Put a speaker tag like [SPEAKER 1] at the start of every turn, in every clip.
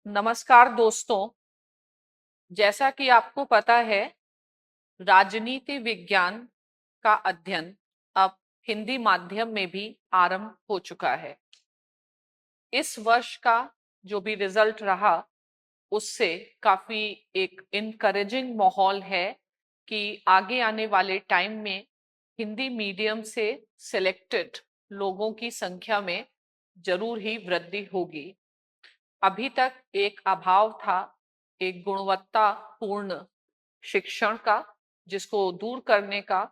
[SPEAKER 1] नमस्कार दोस्तों। जैसा कि आपको पता है, राजनीति विज्ञान का अध्ययन अब हिंदी माध्यम में भी आरंभ हो चुका है। इस वर्ष का जो भी रिजल्ट रहा, उससे काफी एक इनकरेजिंग माहौल है कि आगे आने वाले टाइम में हिंदी मीडियम से सिलेक्टेड लोगों की संख्या में जरूर ही वृद्धि होगी। अभी तक एक अभाव था एक गुणवत्तापूर्ण शिक्षण का, जिसको दूर करने का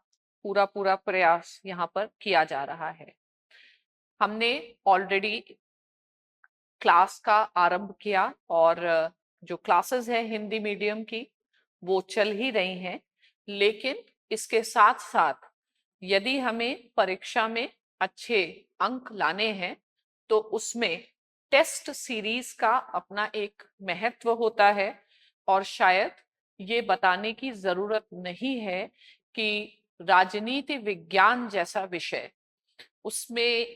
[SPEAKER 1] पूरा पूरा प्रयास यहाँ पर किया जा रहा है। हमने ऑलरेडी क्लास का आरंभ किया और जो क्लासेस हैं हिंदी मीडियम की वो चल ही रही हैं, लेकिन इसके साथ साथ यदि हमें परीक्षा में अच्छे अंक लाने हैं तो उसमें टेस्ट सीरीज का अपना एक महत्व होता है। और शायद ये बताने की जरूरत नहीं है कि राजनीति विज्ञान जैसा विषय, उसमें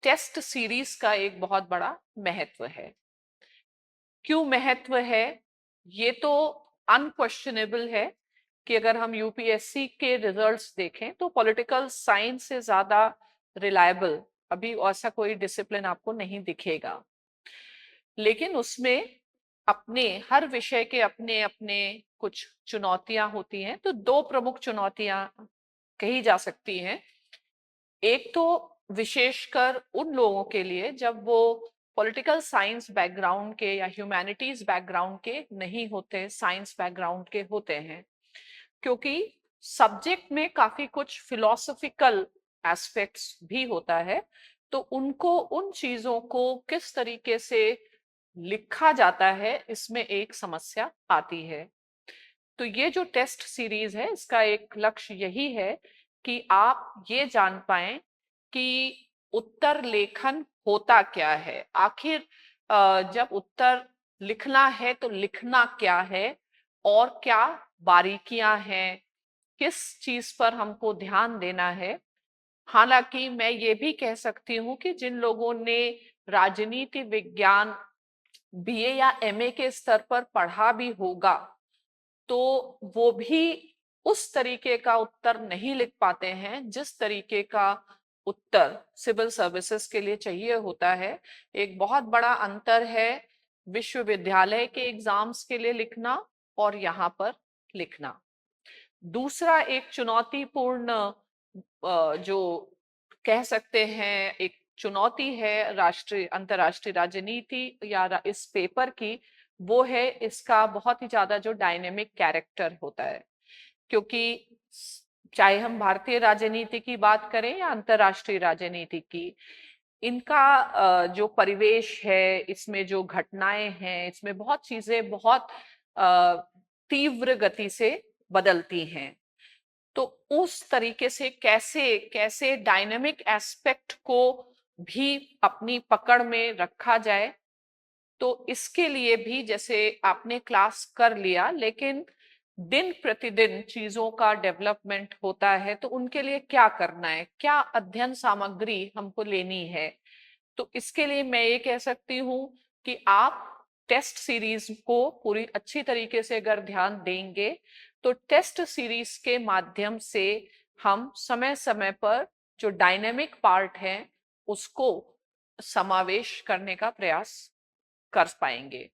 [SPEAKER 1] टेस्ट सीरीज का एक बहुत बड़ा महत्व है। क्यों महत्व है? ये तो अनक्वेश्चनेबल है कि अगर हम यूपीएससी के रिजल्ट्स देखें तो पॉलिटिकल साइंस से ज्यादा रिलायबल अभी ऐसा कोई डिसिप्लिन आपको नहीं दिखेगा। लेकिन उसमें अपने हर विषय के अपने अपने कुछ चुनौतियां होती हैं। तो दो प्रमुख चुनौतियां कही जा सकती हैं। एक तो विशेषकर उन लोगों के लिए जब वो पॉलिटिकल साइंस बैकग्राउंड के या ह्यूमैनिटीज बैकग्राउंड के नहीं होते, साइंस बैकग्राउंड के होते हैं, क्योंकि सब्जेक्ट में काफी कुछ फिलोसफिकल एस्पेक्ट्स भी होता है। तो उनको उन चीजों को किस तरीके से लिखा जाता है, इसमें एक समस्या आती है। तो ये जो टेस्ट सीरीज है, इसका एक लक्ष्य यही है कि आप ये जान पाएं कि उत्तर लेखन होता क्या है। आखिर जब उत्तर लिखना है तो लिखना क्या है और क्या बारीकियां हैं, किस चीज पर हमको ध्यान देना है। हालांकि मैं ये भी कह सकती हूँ कि जिन लोगों ने राजनीति विज्ञान बीए या एमए के स्तर पर पढ़ा भी होगा, तो वो भी उस तरीके का उत्तर नहीं लिख पाते हैं जिस तरीके का उत्तर सिविल सर्विसेज के लिए चाहिए होता है। एक बहुत बड़ा अंतर है विश्वविद्यालय के एग्जाम्स के लिए लिखना और यहाँ पर लिखना। दूसरा एक चुनौतीपूर्ण जो कह सकते हैं एक चुनौती है राष्ट्रीय अंतर्राष्ट्रीय राजनीति या इस पेपर की, वो है इसका बहुत ही ज्यादा जो डायनेमिक कैरेक्टर होता है। क्योंकि चाहे हम भारतीय राजनीति की बात करें या अंतर्राष्ट्रीय राजनीति की, इनका जो परिवेश है, इसमें जो घटनाएं हैं, इसमें बहुत चीजें बहुत तीव्र गति से बदलती हैं। तो उस तरीके से कैसे कैसे डायनेमिक एस्पेक्ट को भी अपनी पकड़ में रखा जाए, तो इसके लिए भी जैसे आपने क्लास कर लिया, लेकिन दिन प्रतिदिन चीजों का डेवलपमेंट होता है, तो उनके लिए क्या करना है, क्या अध्ययन सामग्री हमको लेनी है। तो इसके लिए मैं ये कह सकती हूँ कि आप टेस्ट सीरीज को पूरी अच्छी तरीके से अगर ध्यान देंगे तो टेस्ट सीरीज के माध्यम से हम समय समय पर जो डायनेमिक पार्ट है उसको समावेश करने का प्रयास कर पाएंगे।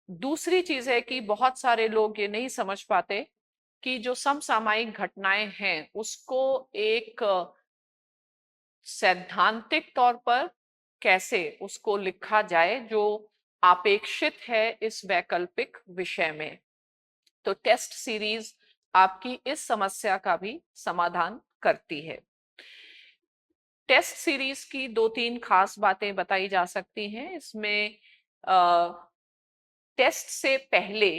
[SPEAKER 1] दूसरी चीज है कि बहुत सारे लोग ये नहीं समझ पाते कि जो समसामयिक घटनाएं हैं उसको एक सैद्धांतिक तौर पर कैसे उसको लिखा जाए जो अपेक्षित है इस वैकल्पिक विषय में। तो टेस्ट सीरीज आपकी इस समस्या का भी समाधान करती है। टेस्ट सीरीज की दो तीन खास बातें बताई जा सकती हैं इसमें। टेस्ट से पहले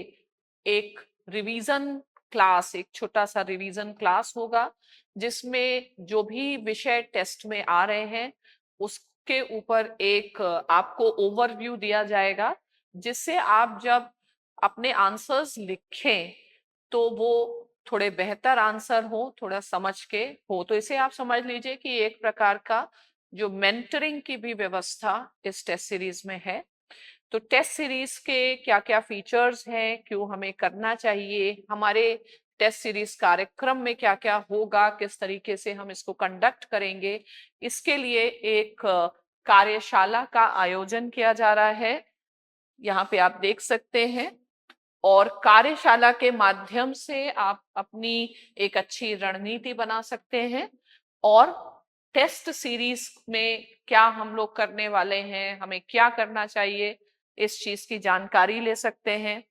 [SPEAKER 1] एक रिवीजन क्लास, एक छोटा सा रिवीजन क्लास होगा, जिसमें जो भी विषय टेस्ट में आ रहे हैं उसके ऊपर एक आपको ओवरव्यू दिया जाएगा, जिससे आप जब अपने आंसर्स लिखें तो वो थोड़े बेहतर आंसर हो, थोड़ा समझ के हो। तो इसे आप समझ लीजिए कि एक प्रकार का जो मेंटरिंग की भी व्यवस्था इस टेस्ट सीरीज में है। तो टेस्ट सीरीज के क्या क्या फीचर्स हैं, क्यों हमें करना चाहिए, हमारे टेस्ट सीरीज कार्यक्रम में क्या क्या होगा, किस तरीके से हम इसको कंडक्ट करेंगे, इसके लिए एक कार्यशाला का आयोजन किया जा रहा है। यहाँ पे आप देख सकते हैं। और कार्यशाला के माध्यम से आप अपनी एक अच्छी रणनीति बना सकते हैं और टेस्ट सीरीज में क्या हम लोग करने वाले हैं, हमें क्या करना चाहिए, इस चीज की जानकारी ले सकते हैं।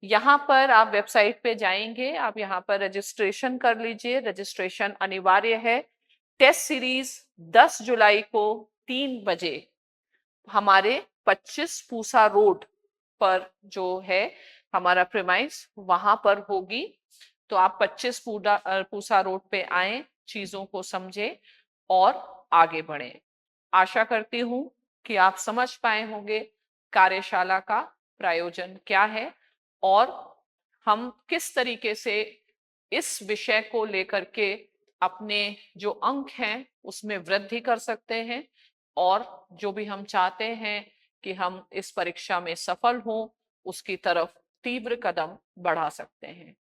[SPEAKER 1] यहाँ पर आप वेबसाइट पे जाएंगे, आप यहाँ पर रजिस्ट्रेशन कर लीजिए। रजिस्ट्रेशन अनिवार्य है। टेस्ट सीरीज 10 जुलाई को 3 बजे हमारे 25 पूसा रोड पर जो है हमारा प्रेमाइस, वहां पर होगी। तो आप 25 पूसा रोड पे आए, चीजों को समझे और आगे बढ़े। आशा करती हूं कि आप समझ पाए होंगे कार्यशाला का प्रायोजन क्या है और हम किस तरीके से इस विषय को लेकर के अपने जो अंक हैं उसमें वृद्धि कर सकते हैं और जो भी हम चाहते हैं कि हम इस परीक्षा में सफल हों, उसकी तरफ तीव्र कदम बढ़ा सकते हैं।